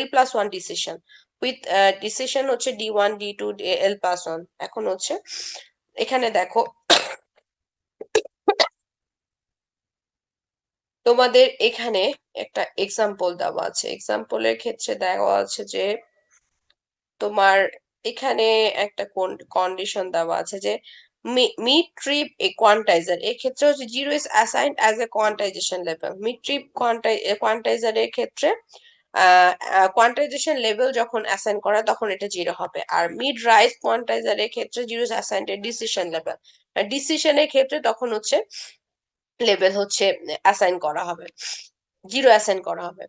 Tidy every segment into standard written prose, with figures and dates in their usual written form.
L+1 decision with decision হচ্ছে D1 D2 L+1। এখন হচ্ছে এখানে দেখো তোমাদের এখানে একটা এক্সাম্পল দেওয়া আছে। এক্সাম্পলের ক্ষেত্রে দেওয়া আছে যে তোমার এখানে একটা কন্ডিশন দেওয়া আছে যে মিড ট্রিপ এ কোয়ান্টাইজার, এক্ষেত্রে হচ্ছে 0 is assigned as a quantization level. Mid tread কোয়ান্টাইজারের ক্ষেত্রে কোয়ান্টাইজেশন লেভেল যখন অ্যাসাইন করা তখন এটা 0 হবে। আর মিড রাইজ কোয়ান্টাইজারের ক্ষেত্রে 0 is assigned a decision level. ডিসিশনের ক্ষেত্রে তখন হচ্ছে লেভেল হচ্ছে অ্যাসাইন করা হবে, 0 অ্যাসাইন করা হবে।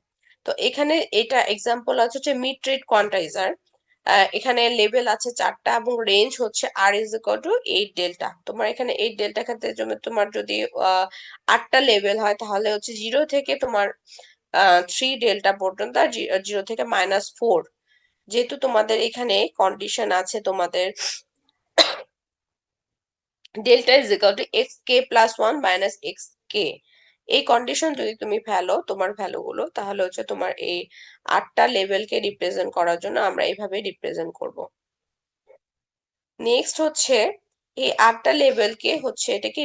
তো এখানে এটা এক্সাম্পল আছে হচ্ছে মিড ট্রিপ কোয়ান্টাইজার। এখানে লেভেল আছে 4টা এবং রেঞ্জ হচ্ছে r is equal two 8 delta. তোমার এখানে 8 ডেল্টা ক্ষেত্রে তোমার যদি 8টা লেভেল হয় তাহলে হচ্ছে 0 থেকে তোমার 3 ডেল্টা পর্যন্ত, আর 0 থেকে -4। যেহেতু তোমাদের এখানে কন্ডিশন আছে তোমাদের delta is equal to x k plus 1 minus x k, এই কন্ডিশন যদি তুমি ফেলো তোমার ভ্যালু গুলো, তাহলে হচ্ছে তোমার এই 8টা লেভেলকে রিপ্রেজেন্ট করার জন্য আমরা এইভাবে রিপ্রেজেন্ট করব। নেক্সট হচ্ছে এই 8টা লেভেলকে হচ্ছে এটা কি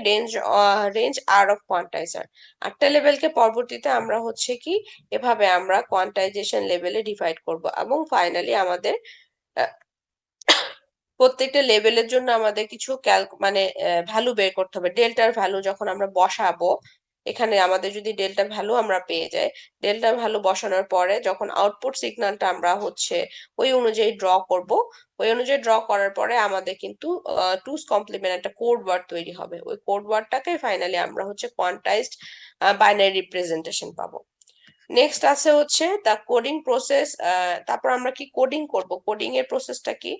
রেঞ্জ আর অফ কোয়ান্টাইজার। 8টা লেভেলকে পরবর্তীতে আমরা হচ্ছে কি এভাবে আমরা কোয়ান্টাইজেশন লেভেলে ডিভাইড করব, এবং ফাইনালি আমাদের প্রত্যেকটা লেভেলের জন্য আমাদের কিছু মানে ভ্যালু বের করতে হবে। ডেল্টার ভ্যালু যখন আমরা বসাবো, এখানে আমাদের যদি ডেল্টা ভ্যালু আমরা পেয়ে যাই, ডেল্টা ভ্যালু বসানোর পরে যখন আউটপুট সিগন্যালটা আমরা হচ্ছে ওই অনুযায়ী ড্র করব, ওই অনুযায়ী ড্র করার পরে আমাদের কিন্তু টুস কমপ্লিমেন্ট একটা কোড ওয়ার্ড তৈরি হবে। ওই কোড ওয়ার্ডটাকে ফাইনালি আমরা হচ্ছে কোয়ান্টাইজড বাইনারি রিপ্রেজেন্টেশন পাবো। নেক্সট আছে হচ্ছে দ্য কোডিং প্রসেস। তারপর আমরা কি কোডিং করব, কোডিং এর প্রসেসটা কি?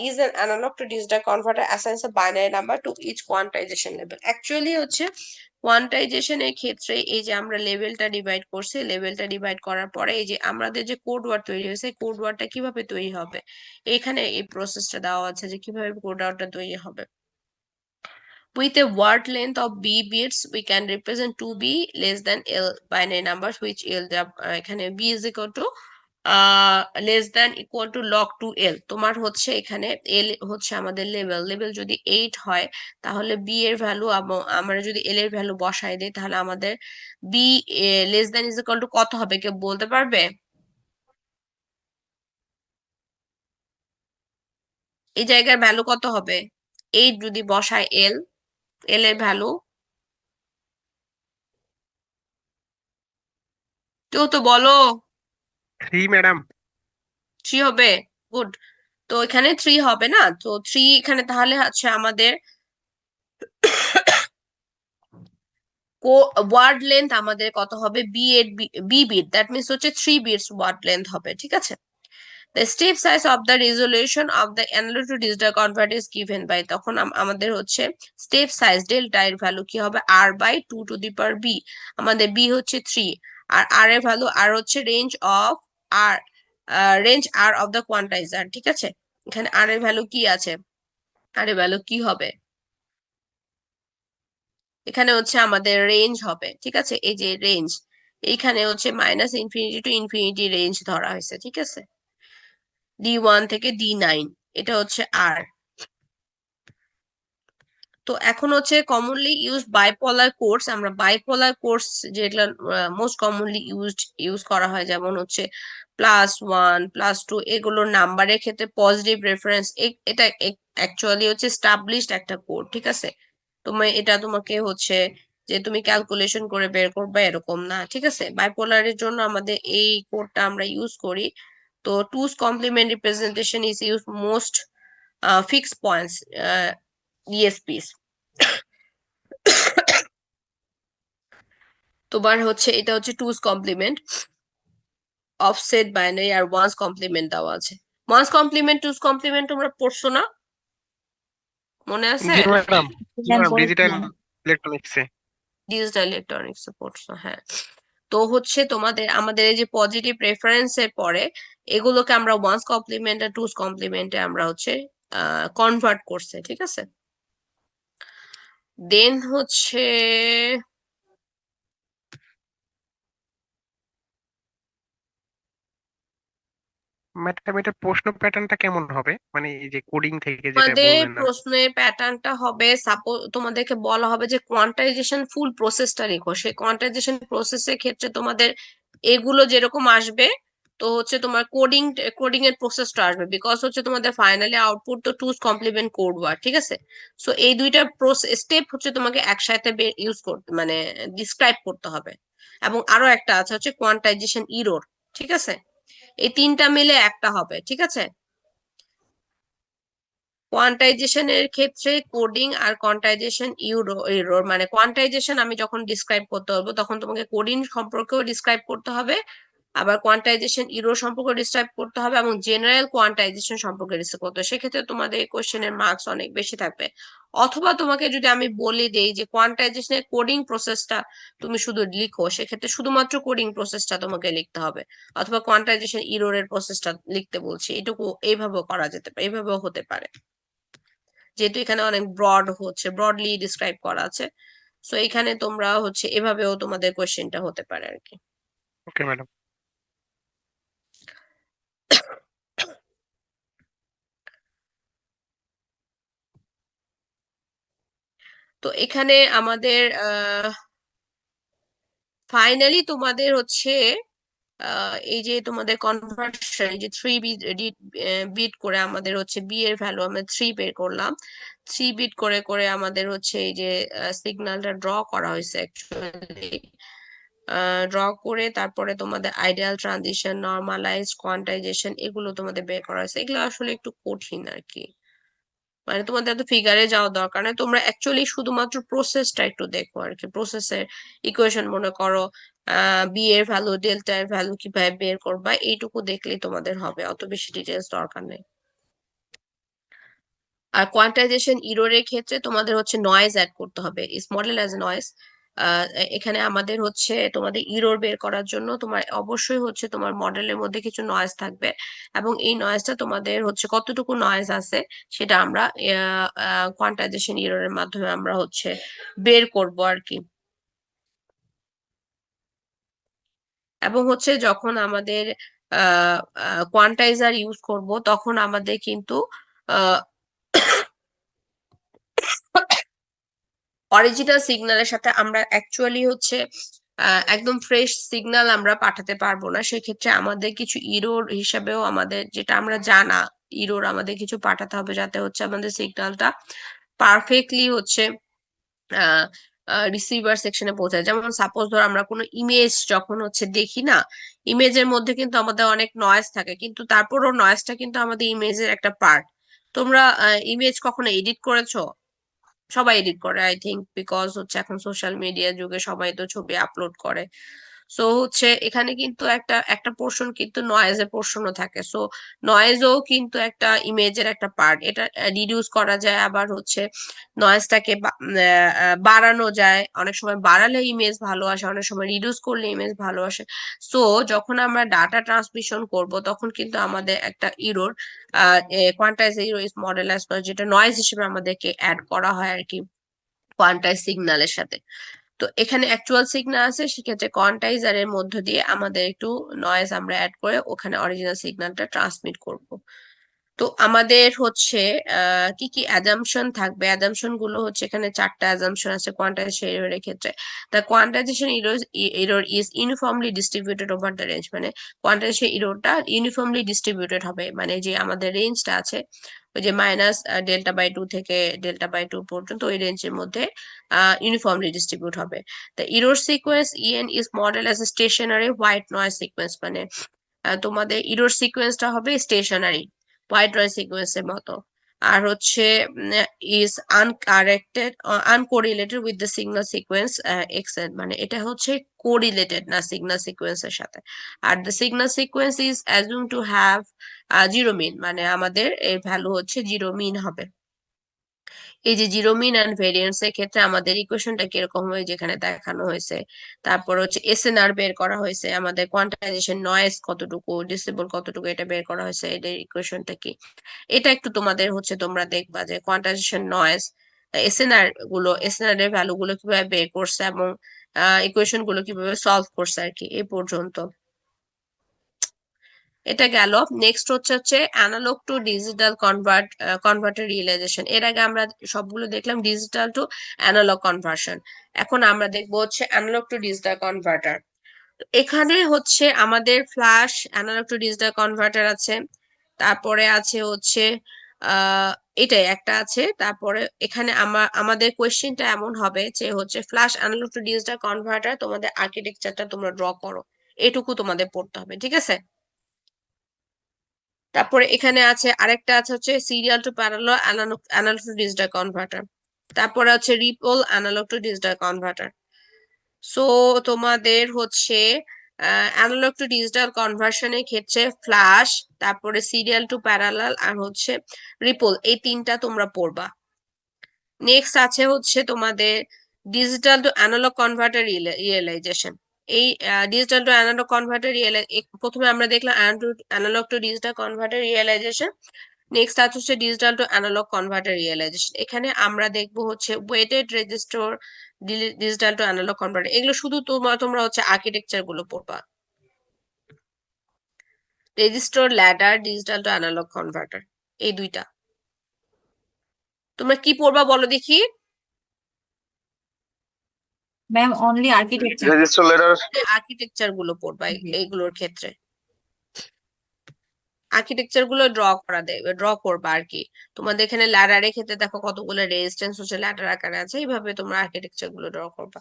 Is an analog to digital converter assigns a binary number to each quantization level. Actually হচ্ছে কোয়ান্টাইজেশন এর ক্ষেত্রে এই যে আমরা লেভেলটা ডিভাইড করছি, লেভেলটা ডিভাইড করার পরে এই যে আমাদের যে কোড ওয়ার্ড তৈরি হয়েছে, কোড ওয়ার্ডটা কিভাবে তৈরি হবে, এখানে এই প্রসেসটা দেওয়া আছে যে কিভাবে কোড ওয়ার্ডটা তৈরি হবে। With a word length of b bits, we can represent 2b less than l binary numbers which l এখানে b is equal to less than equal to log 2l। তোমার হচ্ছে এখানে l হচ্ছে আমাদের লেভেল যদি 8 হয় তাহলে b এর ভ্যালু, আমরা যদি l এর ভ্যালু বসাই দেই তাহলে আমাদের b less than is equal to কত হবে, কেউ বলতে পারবে? এই জায়গার ভ্যালু কত হবে? 8 যদি বসায় l এর ভ্যালু, কেউ তো বলো। 3 ম্যাডাম। 3 হবে, গুড। তো এখানে 3 হবে না, তো 3 এখানে তাহলে হচ্ছে আমাদের ওয়ার্ড লেন্থ আমাদের কত হবে? বি বিট, দ্যাট মিনস হচ্ছে 3 বিটস ওয়ার্ড লেন্থ হবে, ঠিক আছে। The step size of the resolution of the analog to digital converter is given by, তখন আমাদের হচ্ছে স্টেপ সাইজ ডেল্টা এর ভ্যালু কি হবে? r by 2 two the power b। আমাদের b হচ্ছে 3, আর r এর ভ্যালু r হচ্ছে r range r of the quantizer, ঠিক আছে। এখানে r এর ভ্যালু কি আছে? r এর ভ্যালু কি হবে? এখানে হচ্ছে আমাদের রেঞ্জ হবে, ঠিক আছে। এই যে রেঞ্জ, এইখানে হচ্ছে -ইনফিনিটি টু ইনফিনিটি রেঞ্জ ধরা হয়েছে, ঠিক আছে। D1 থেকে D9, এটা হচ্ছে আর। তো এখন হচ্ছে কমনলি ইউজড বাইপোলার কোডস, আমরা বাইপোলার কোডস যেগুলো মোস্ট কমনলি ইউজ করা হয়, যেমন হচ্ছে +1 +2, এগুলোর নাম্বারের ক্ষেত্রে পজিটিভ রেফারেন্স, এটা অ্যাকচুয়ালি হচ্ছে স্টাবলিশড একটা কোড, ঠিক আছে। এটা তোমাকে হচ্ছে যে তুমি ক্যালকুলেশন করে বের করবে এরকম না, ঠিক আছে। বাইপোলারের জন্য আমাদের এই কোডটা আমরা ইউজ করি। তো two's complement representation is use most fixed points ESPs। তোমার হচ্ছে এটা হচ্ছে টুস কমপ্লিমেন্ট, অফসেট বাইনারি, আর ওয়ান্স কমপ্লিমেন্ট দেওয়া আছে। ওয়ান্স কমপ্লিমেন্ট, টুস কমপ্লিমেন্ট তোমরা পড়ছো না? মনে আছে? জি ম্যাডাম, ডিজিটাল পড়েছিলাম। ইলেকট্রনিক্সে। ডিজিটাল ইলেকট্রনিক্স পড়ছো, হ্যাঁ। তো হচ্ছে আমাদের এই যে পজিটিভ রেফারেন্সের পরে এগুলোকে আমরা ওয়ান্স কমপ্লিমেন্ট আর টুস কমপ্লিমেন্টে আমরা হচ্ছে কনভার্ট করছে, ঠিক আছে। দেন হচ্ছে ম্যাডাম এটার প্রশ্ন প্যাটার্নটা কেমন হবে, মানে এই যে কোডিং থেকে যেটা আমাদের বললেন আর কি। প্রশ্নের প্যাটার্নটা হবে, সাপোজ তোমাদেরকে বলা হবে যে কোয়ান্টাইজেশন ফুল প্রসেসটা লেখো, সেই কোয়ান্টাইজেশন প্রসেসের ক্ষেত্রে তোমাদের এগুলো যেরকম আসবে, তো হচ্ছে তোমার কোডিং এর প্রসেসটা আসবে, বিকজ হচ্ছে তোমাদের ফাইনালি আউটপুট তো টুজ কমপ্লিমেন্ট কোড ওয়ার্ড, ঠিক আছে? সো এই দুইটা স্টেপ হচ্ছে তোমাকে একসাথে ইউজ করতে মানে ডিসক্রাইব করতে হবে। এবং আরো একটা আছে হচ্ছে কোয়ান্টাইজেশন ইরোর, ঠিক আছে? এই তিনটা মিলে একটা হবে, ঠিক আছে? কোয়ান্টাইজেশনের ক্ষেত্রে কোডিং আর কোয়ান্টাইজেশন ইউরোর, মানে কোয়ান্টাইজেশন আমি যখন ডিসক্রাইব করতে বলবো তখন তোমাকে কোডিং সম্পর্কেও ডিসক্রাইব করতে হবে, আবার কোয়ান্টাইজেশন ইরো সম্পর্কে ডিসক্রাইব করতে হবে, এবং জেনারেল কোয়ান্টাইজেশন সম্পর্কে ডিসক্রাইব করতে হবে। সেক্ষেত্রে তোমাদের এই কোশ্চেনের মার্কস অনেক বেশি থাকবে। অথবা তোমাকে যদি আমি বলি দেই যে কোয়ান্টাইজেশনের কোডিং প্রসেসটা তুমি শুধু লিখো, সেক্ষেত্রে শুধুমাত্র কোডিং প্রসেসটা তোমাকে লিখতে হবে। অথবা কোয়ান্টাইজেশন ইরোরের প্রসেসটা লিখতে বলছি, এটুকু এইভাবেও করা যেতে পারে, এইভাবেও হতে পারে, যেহেতু এখানে অনেক ব্রডলি ডিসক্রাইব করা আছে। সো এখানে তোমরা হচ্ছে এভাবেও তোমাদের কোশ্চেনটা হতে পারে আর কি। Okay madam. তো এখানে আমাদের ফাইনালি তোমাদের হচ্ছে এই যে তোমাদের কনভার্সন, এই যে বিট করে আমাদের হচ্ছে বি এর ভ্যালু আমরা 3 বের করলাম, 3 বিট করে করে আমাদের হচ্ছে এই যে সিগন্যালটা ড্র করা হয়েছে অ্যাকচুয়ালি। ড্র করে তারপরে তোমাদের আইডিয়াল ট্রানজিশন, নর্মালাইজ, কোয়ান্টাইজেশন, এগুলো তোমাদের বের করা হয়েছে। এগুলো আসলে একটু কঠিন আর কি, মানে তোমাদের এত ফিগারে যাওয়া দরকার নেই, তোমরা অ্যাকচুয়ালি শুধুমাত্র প্রসেসটা একটু দেখো আর কি। প্রসেসের ইকুয়েশন মনে করো, বি এর ভ্যালু, ডেল্টা এর ভ্যালু কিভাবে বের করবা, এইটুকু দেখলেই তোমাদের হবে, অত বেশি ডিটেলস দরকার নেই। আর কোয়ান্টাইজেশন ইরোরের ক্ষেত্রে তোমাদের হচ্ছে নয়েজ অ্যাড করতে হবে, ইস মডেল অ্যাজ নয়েজ। এখানে আমাদের হচ্ছে তোমাদের ইরোর বের করার জন্য তোমার অবশ্যই হচ্ছে তোমার মডেলের মধ্যে কিছু নয়েজ থাকবে, এবং এই নয়েজটা তোমাদের হচ্ছে কতটুকু নয়েজ আছে সেটা আমরা কোয়ান্টাইজেশন ইরোরের মাধ্যমে আমরা হচ্ছে বের করব আর কি। এবং হচ্ছে যখন আমাদের কোয়ান্টাইজার ইউজ করব তখন আমাদের কিন্তু অরিজিনাল সিগন্যালের সাথে আমরা অ্যাকচুয়ালি হচ্ছে একদম ফ্রেশ সিগন্যাল আমরা পাঠাতে পারবো না, সেক্ষেত্রে আমাদের কিছু ইরোর হিসাবেও আমাদের যেটা আমরা জানা, ইরোর আমাদের কিছু পাঠাতে হবে, যাতে হচ্ছে আমাদের সিগন্যালটা পারফেক্টলি হচ্ছে রিসিভার সেকশনে পৌঁছায়। যেমন সাপোজ ধর আমরা কোনো ইমেজ যখন হচ্ছে দেখি না, ইমেজের মধ্যে কিন্তু আমাদের অনেক নয়েজ থাকে, কিন্তু তারপরও নয়েজটা কিন্তু আমাদের ইমেজের একটা পার্ট। তোমরা ইমেজ কখনো এডিট করেছো? সবাই এডিট করে আই থিঙ্ক, বিকজ হচ্ছে এখন সোশ্যাল মিডিয়া যুগে সবাই তো ছবি আপলোড করে। সো হচ্ছে এখানে কিন্তু একটা একটা পোর্শন কিন্তু নয়েজের পোর্শনও থাকে। সো নয়েজও কিন্তু একটা ইমেজের একটা পার্ট, এটা রিডিউস করা যায়, আবার হচ্ছে নয়েজটাকে বাড়ানো যায়। অনেক সময় বাড়ালে ইমেজ ভালো আসে, অনেক সময় রিডিউস করলে ইমেজ ভালো আসে। সো যখন আমরা ডাটা ট্রান্সমিশন করব তখন কিন্তু আমাদের একটা error, quantise error is model as, যেটা নয়েজ হিসেবে আমাদেরকে অ্যাড করা হয় আর কি কোয়ান্টাইজ সিগন্যালের সাথে। তো এখানে অ্যাকচুয়াল সিগন্যাল আছে, সেক্ষেত্রে কোয়ান্টাইজারের মধ্য দিয়ে আমাদের একটু নয়েজ আমরা অ্যাড করে ওখানে অরিজিনাল সিগন্যালটা ট্রান্সমিট করব। তো আমাদের হচ্ছে কি কি অ্যাজাম্পশন থাকবে, অ্যাজাম্পশন গুলো হচ্ছে এখানে 4টা অ্যাজাম্পশন আছে কোয়ান্টাইজেশন এররের ক্ষেত্রে। The quantisation error is uniformly distributed over the range, মানে কোয়ান্টাইজেশন এররটা ইউনিফর্মলি ডিস্ট্রিবিউটেড হবে, মানে যে আমাদের রেঞ্জটা আছে ওই যে -Δ/2 থেকে Δ/2 পর্যন্ত, ওই রেঞ্জের মধ্যে ইউনিফর্মলি ডিস্ট্রিবিউট হবে। The error sequence e n is model as a stationary white noise sequence, মানে তোমাদের এরর সিকোয়েন্সটা হবে স্টেশনারি হোয়াইট নয়েজ সিকোয়েন্সের মতো। আর হচ্ছে is uncorrected uncorrelated with the signal sequence x n, মানে এটা হচ্ছে কোরিলেটেড না সিগন্যাল সিকোয়েন্সের সাথে। আর the signal sequence is assume to have zero mean, মানে আমাদের এর ভ্যালু হচ্ছে জিরো মিন হবে। এই যে জিরো মিন অ্যান্ড ভেরিয়েন্স এর ক্ষেত্রে আমাদের ইকুয়েশনটা কিরকম হয় যেখানে দেখানো হয়েছে। তারপর হচ্ছে এসএনআর বের করা হয়েছে, আমাদের কোয়ান্টাইজেশন নয়েজ কতটুকু, ডিসেবল কতটুকু, এটা বের করা হয়েছে, এটার ইকুয়েশনটা কি। এটা একটু তোমাদের হচ্ছে তোমরা দেখবা যে কোয়ান্টাইজেশন নয়েজ, এসএনআর এর ভ্যালু গুলো কিভাবে বের করছে, এবং ইকুয়েশন গুলো কিভাবে সলভ করছে আর কি, এই পর্যন্ত। এটা গেল। নেক্সট হচ্ছে analog to digital converter realization. এর আগে আমরা সবগুলো দেখলাম ডিজিটাল টু অ্যানালগ কনভার্সন, এখন আমরা দেখবো হচ্ছে অ্যানালগ টু ডিজিটাল কনভার্টার। এখানে হচ্ছে আমাদের flash analog to digital converter আছে, তারপরে আছে হচ্ছে আহ এটাই একটা আছে। তারপরে এখানে আমাদের কোয়েশ্চেনটা এমন হবে যে হচ্ছে flash analog to digital converter, তোমাদের আর্কিটেকচারটা তোমরা ড্র করো, এটুকু তোমাদের পড়তে হবে, ঠিক আছে। তারপরে এখানে আছে আরেকটা আছে হচ্ছে serial to parallel analog to digital converter, তারপরে হচ্ছে ripple analog to digital converter. So তোমাদের হচ্ছে অ্যানালগ টু ডিজিটাল কনভার্সনের ক্ষেত্রে ফ্ল্যাশ, তারপরে সিরিয়াল টু প্যারালাল, আর হচ্ছে রিপল, এই তিনটা তোমরা পড়বা। নেক্সট আছে হচ্ছে তোমাদের digital to analog converter realization. এই ডিজিটাল টু অ্যানালগ কনভার্টার প্রথমে আমরা দেখলাম analog to digital converter realization. Next আছে হচ্ছে digital to analog converter realization. এখানে আমরা দেখবো হচ্ছে weighted resistor, digital to analog converter, এগুলো শুধু তোমরা হচ্ছে আর্কিটেকচার গুলো পড়বা। Resistor ladder, digital to analog converter, এই দুইটা। তোমরা কি পড়বা বলো দেখি। Ma'am only architecture. Resistor ladder. Architecture গুলো পড়বা এইগুলোর ক্ষেত্রে, আর্কিটেকচার গুলো ড্র করবা আর কি। তোমাদের এখানে ল্যাডারের ক্ষেত্রে দেখো কতগুলো রেজিস্ট্যান্স হচ্ছে ল্যাডার আকারে আছে, এইভাবে তোমরা আর্কিটেকচার গুলো ড্র করবা।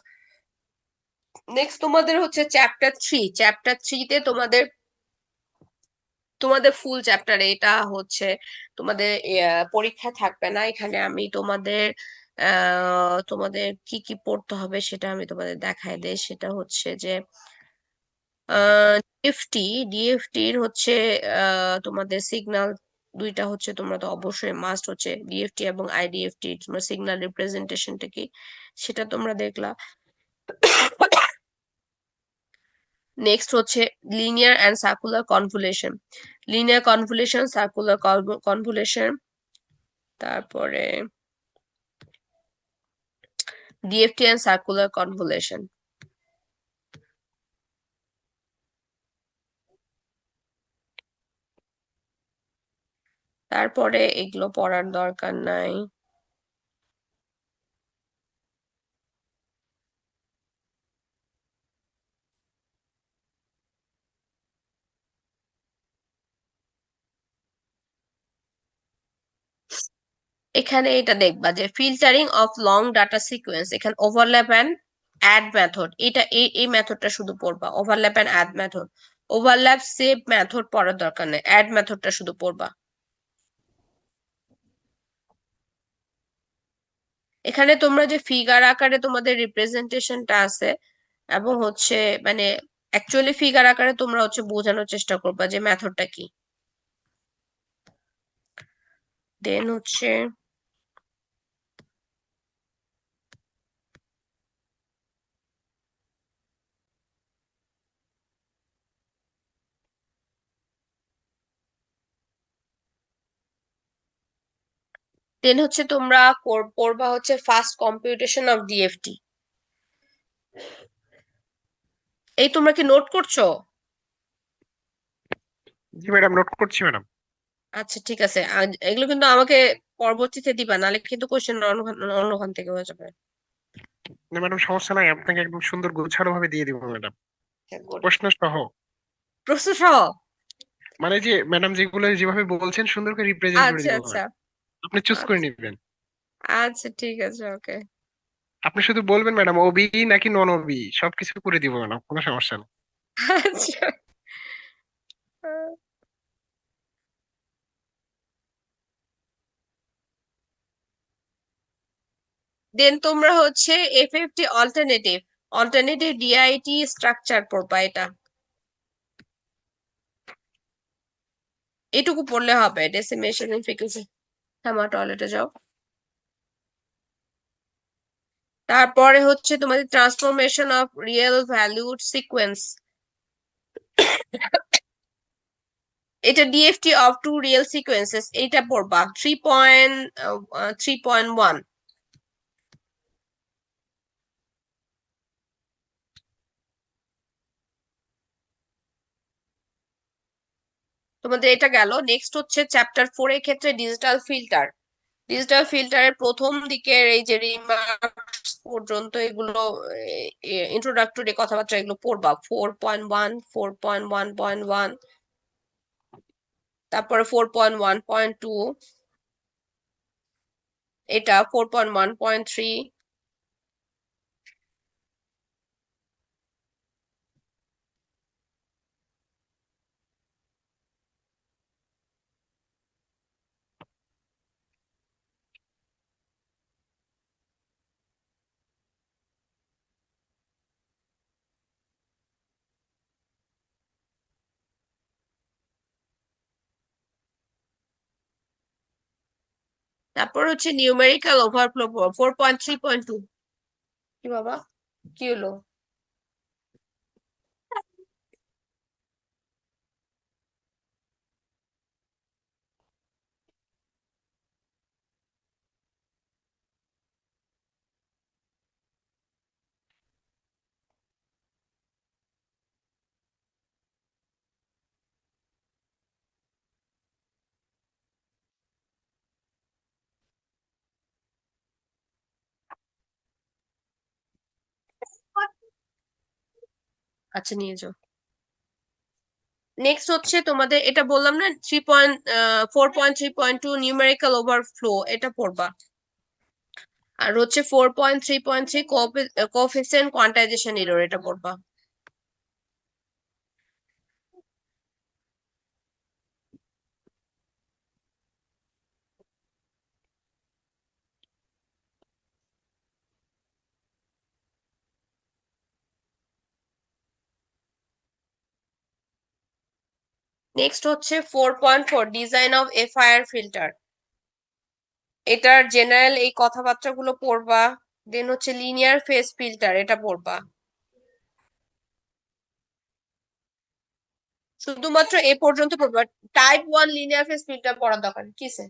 নেক্সট তোমাদের হচ্ছে চ্যাপ্টার 3 তে তোমাদের তোমাদের ফুল চ্যাপ্টার এটা হচ্ছে তোমাদের পরীক্ষা থাকবে না। এখানে আমি তোমাদের কি কি পড়তে হবে সেটা আমি তোমাদের দেখাই দেই। সেটা হচ্ছে যে ডিএফটির হচ্ছে তোমাদের সিগন্যাল দুইটা হচ্ছে, তোমরা তো অবশ্যই মাস্ট হচ্ছে ডিএফটি এবং আইডিএফটি, তোমার সিগন্যাল রিপ্রেজেন্টেশনটা কি সেটা তোমরা দেখলা। নেক্সট হচ্ছে linear and circular convolution, linear convolution, circular convolution, তারপরে ডিএফটি অ্যান্ড সার্কুলার কনভলিউশন। তারপরে এগুলো পড়ার দরকার নাই। এখানে এটা দেখবা যে filtering of long data sequence, এখানে ওভারল্যাপ অ্যান্ড অ্যাড মেথড, এটা এই মেথডটা শুধু পড়বা, overlap and add method. Overlap save method পড়ার দরকার নেই, অ্যাড মেথডটা শুধু পড়বা। এখানে তোমরা যে ফিগার আকারে তোমাদের রিপ্রেজেন্টেশনটা আছে এবং হচ্ছে মানে অ্যাকচুয়ালি ফিগার আকারে তোমরা হচ্ছে বোঝানোর চেষ্টা করবা যে মেথডটা কি। দেন হচ্ছে তোমরা পড়বা হচ্ছে ফাস্ট কম্পিউটেশন অফ ডিএফটি। এই তোমরা কি নোট করছো? জি ম্যাডাম, নোট করছি ম্যাডাম। আচ্ছা ঠিক আছে, এগুলো কিন্তু আমাকে পরবর্তীতে দিবা, নাহলে কিন্তু কোশ্চেন অন্যখান থেকে হয়ে যাবে। না ম্যাডাম, সমস্যা নাই, আপনাকে একদম সুন্দর গোছানো ভাবে দিয়ে দিব ম্যাডাম, গুড। প্রশ্ন সহ। প্রশ্ন সহ? মানে যে ম্যাডাম যেগুলো যেভাবে বলছেন সুন্দর করে রিপ্রেজেন্ট করে আচ্ছা দিব আচ্ছা ম্যাডাম, আপনি চুজ করে আচ্ছা নেবেন। আচ্ছা ঠিক আছে, ওকে। আপনি শুধু বলবেন ম্যাডাম ওবি নাকি নন ওবি, সবকিছু করে দিব ম্যাডাম, কোনো সমস্যা নেই। আচ্ছা। দেন তোমরা হচ্ছে এফএফটি অল্টারনেটিভ ডিআইটি স্ট্রাকচার পড়বা, এটুকু পড়লে হবে। ডেসিমেশন ফ্রিকোয়েন্সি, হ্যাঁ টয়লেটে যাও। তারপরে হচ্ছে তোমাদের transformation of real valued sequence, এটা DFT of two real sequences, এইটা পড়বা 3.1। তোমাদের এটা গেল। নেক্সট হচ্ছে চ্যাপ্টার 4 এর ক্ষেত্রে ডিজিটাল ফিল্টার। ডিজিটাল ফিল্টারের প্রথম দিকের এই যে রিমার্কস পর্যন্ত এগুলো ইন্ট্রোডাক্টরি কথাবার্তা এগুলো পড়বা, 4.1, 4.1.1, তারপরে 4.1.2, এটা 4.1.3। তারপর হচ্ছে নিউমেরিক্যাল ওভারফ্লো 4.3.2। কি বাবা, কি হলো? আচ্ছা, নিয়ে যাও। নেক্সট হচ্ছে তোমাদের এটা বললাম না, 4.3.2 নিউমেরিক্যাল ওভারফ্লো, এটা পড়বা। আর হচ্ছে 4.3.3 কোএফিসিয়েন্ট কোয়ান্টাইজেশন এরর, এটা পড়বা। নেক্সট হচ্ছে 4.4 ডিজাইন অফ এফআইআর ফিল্টার। এটার জেনারেল এই কথাবার্তাগুলো পড়বা। দেন হচ্ছে লিনিয়ার ফেজ ফিল্টার, এটা পড়বা। শুধুমাত্র এ পর্যন্ত পড়বা। টাইপ 1 লিনিয়ার ফেজ ফিল্টার পড়ার দরকার কিসে?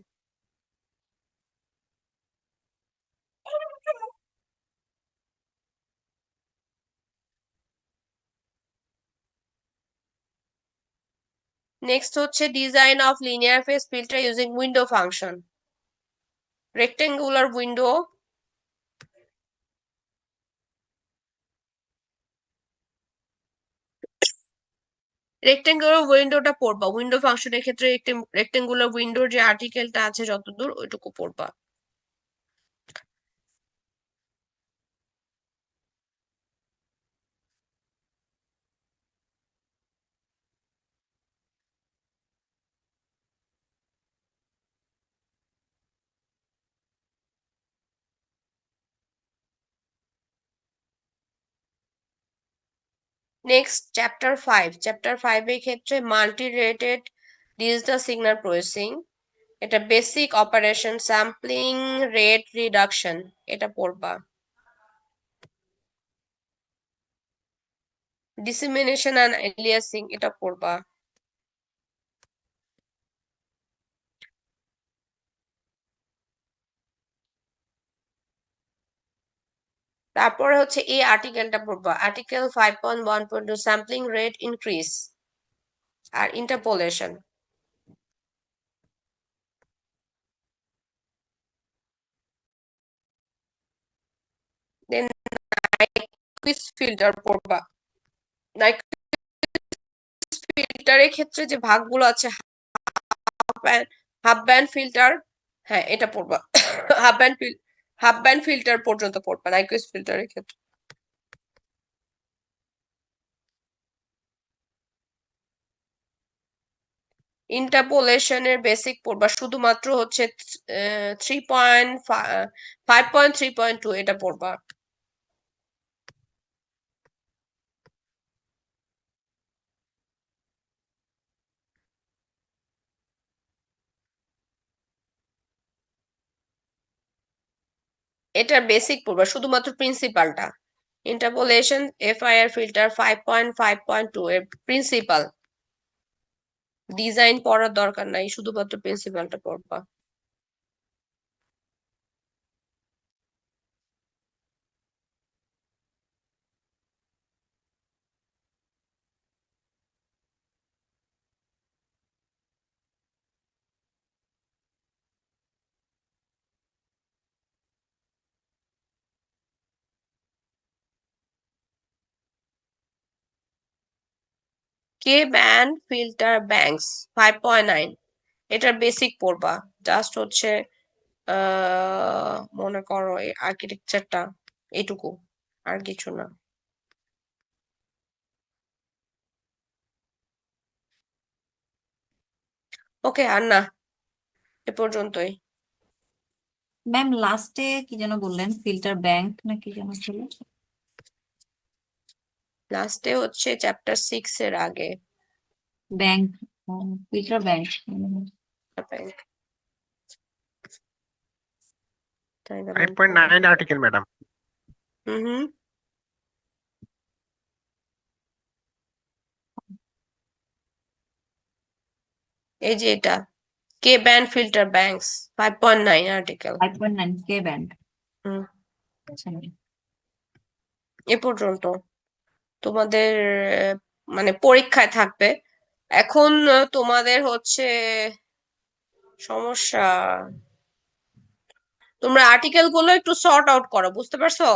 নেক্সট হচ্ছে design of linear phase filter using window function. Rectangular window, rectangular উইন্ডোটা পড়বা। উইন্ডো ফাংশনের ক্ষেত্রে রেক্টেঙ্গুলার উইন্ডোর যে আর্টিকেলটা আছে যতদূর ওইটুকু পড়বা। নেক্সট চ্যাপ্টার 5 এর ক্ষেত্রে multi rated digital signal processing, এটা basic operation, sampling rate reduction, এটা পড়বা। ডিসিমিনেশন অ্যান্ড এলিয়াসিং, এটা পড়বা। তারপরে হচ্ছে এই আর্টিকেলটা পড়বা, আর্টিকেল 5.1.2 স্যাম্পলিং রেট ইনক্রিজ আর ইন্টারপোলেশন। দেন নাইকুইজ ফিল্টার পড়বা। নাইকুইজ ফিল্টারের ক্ষেত্রে যে ভাগগুলো আছে, হাফ ব্যান্ড ফিল্টার, হ্যাঁ এটা পড়বা। Half band half band filter পর্যন্ত পড়বা নাইকুইজ ফিল্টারের ক্ষেত্রে। ইন্টারপোলেশনের বেসিক পড়বা, শুধুমাত্র হচ্ছে 5.3.2 এটা পড়বা। এটার বেসিক পড়বা, শুধুমাত্র প্রিন্সিপালটা। ইন্টারপোলেশন এফআইআর ফিল্টার 5.5.2 এর প্রিন্সিপাল, ডিজাইন পড়ার দরকার নাই, শুধুমাত্র প্রিন্সিপালটা পড়বা। কে ব্যান ফিল্টার ব্যাংকস 5.9 এটার বেসিক পড়বা জাস্ট হচ্ছে মনে করো এই আর্কিটেকচারটা এইটুকু আর কিছু না ওকে আর না এ পর্যন্তই ম্যাম লাস্টে কি যেন বললেন ফিল্টার ব্যাংক না কি যেন ছিল? লাস্টে হচ্ছে চ্যাপ্টার 6 এর আগে ব্যাংক, ফিল্টার ব্যাংক। ব্যাংক তাই না 5.9 আর্টিকেল ম্যাডাম। হুম এই যে এটা কে ব্যান ফিল্টার ব্যাংকস 5.9 আর্টিকেল 5.9 কে ব্যাংক। হুম আচ্ছা এ পর্যন্ত তোমাদের মানে পরীক্ষায় থাকবে এখন তোমাদের হচ্ছে সমস্যা তোমরা আর্টিকেল গুলো একটু সর্ট আউট করো বুঝতে পারছো